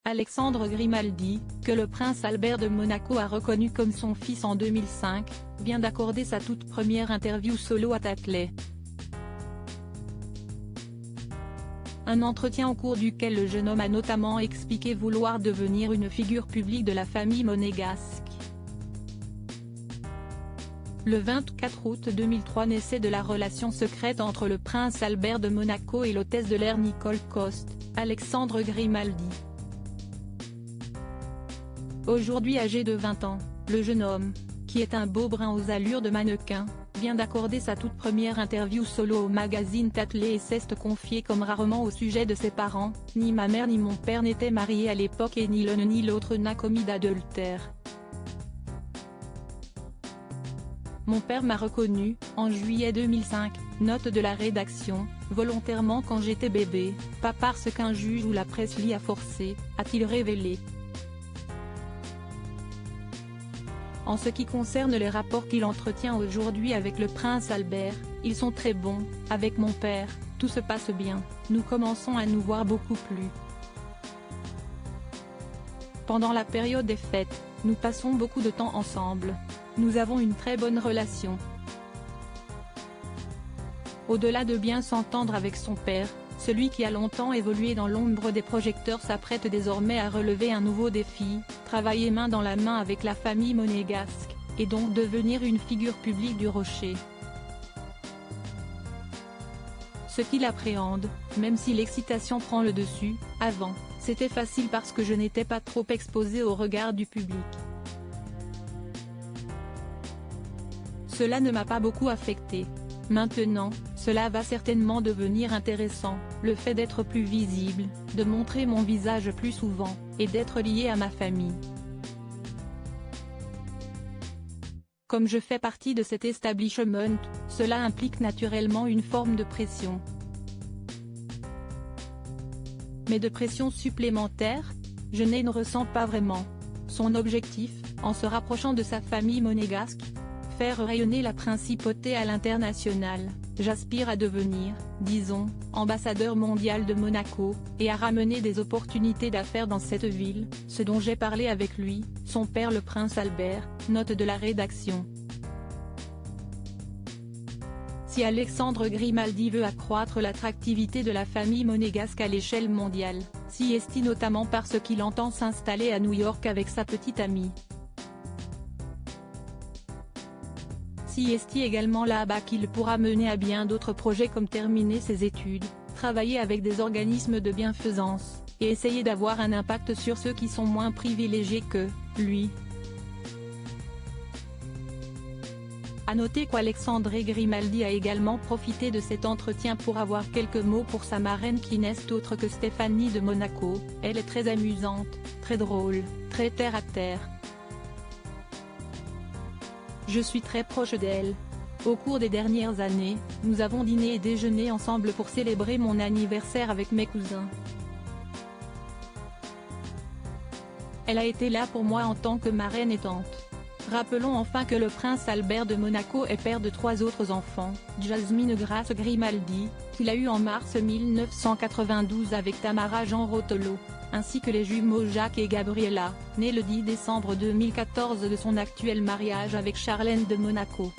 Alexandre Grimaldi, que le prince Albert de Monaco a reconnu comme son fils en 2005, vient d'accorder sa toute première interview solo à Tatlet. Un entretien au cours duquel le jeune homme a notamment expliqué vouloir devenir une figure publique de la famille monégasque. Le 24 août 2003 naissait de la relation secrète entre le prince Albert de Monaco et l'hôtesse de l'air Nicole Coste, Alexandre Grimaldi. Aujourd'hui âgé de 20 ans, le jeune homme, qui est un beau brun aux allures de mannequin, vient d'accorder sa toute première interview solo au magazine Tatlet et s'est confié comme rarement au sujet de ses parents. « Ni ma mère ni mon père n'étaient mariés à l'époque et ni l'un ni l'autre n'a commis d'adultère. Mon père m'a reconnu, en juillet 2005, note de la rédaction, volontairement quand j'étais bébé, pas parce qu'un juge ou la presse l'y a forcé, a-t-il révélé. En ce qui concerne les rapports qu'il entretient aujourd'hui avec le prince Albert, ils sont très bons. Avec mon père, tout se passe bien, nous commençons à nous voir beaucoup plus. Pendant la période des fêtes, nous passons beaucoup de temps ensemble. Nous avons une très bonne relation. Au-delà de bien s'entendre avec son père, celui qui a longtemps évolué dans l'ombre des projecteurs s'apprête désormais à relever un nouveau défi, travailler main dans la main avec la famille monégasque, et donc devenir une figure publique du Rocher. Ce qu'il appréhende, même si l'excitation prend le dessus, avant, c'était facile parce que je n'étais pas trop exposé au regard du public. Cela ne m'a pas beaucoup affecté. Maintenant, cela va certainement devenir intéressant, le fait d'être plus visible, de montrer mon visage plus souvent, et d'être lié à ma famille. Comme je fais partie de cet establishment, cela implique naturellement une forme de pression. Mais de pression supplémentaire, je ne ressens pas vraiment. Son objectif, en se rapprochant de sa famille monégasque, faire rayonner la principauté à l'international. J'aspire à devenir, disons, ambassadeur mondial de Monaco, et à ramener des opportunités d'affaires dans cette ville, ce dont j'ai parlé avec lui, son père le prince Albert, note de la rédaction. Si Alexandre Grimaldi veut accroître l'attractivité de la famille monégasque à l'échelle mondiale, s'y est notamment parce qu'il entend s'installer à New York avec sa petite amie. Si est également là-bas qu'il pourra mener à bien d'autres projets comme terminer ses études, travailler avec des organismes de bienfaisance, et essayer d'avoir un impact sur ceux qui sont moins privilégiés que lui. À noter qu'Alexandre Grimaldi a également profité de cet entretien pour avoir quelques mots pour sa marraine qui n'est autre que Stéphanie de Monaco. Elle est très amusante, très drôle, très terre à terre. Je suis très proche d'elle. Au cours des dernières années, nous avons dîné et déjeuné ensemble pour célébrer mon anniversaire avec mes cousins. Elle a été là pour moi en tant que marraine et tante. Rappelons enfin que le prince Albert de Monaco est père de 3 autres enfants, Jasmine Grace Grimaldi, qu'il a eu en mars 1992 avec Tamara Jean Rotolo, ainsi que les jumeaux Jacques et Gabriella, nés le 10 décembre 2014 de son actuel mariage avec Charlène de Monaco.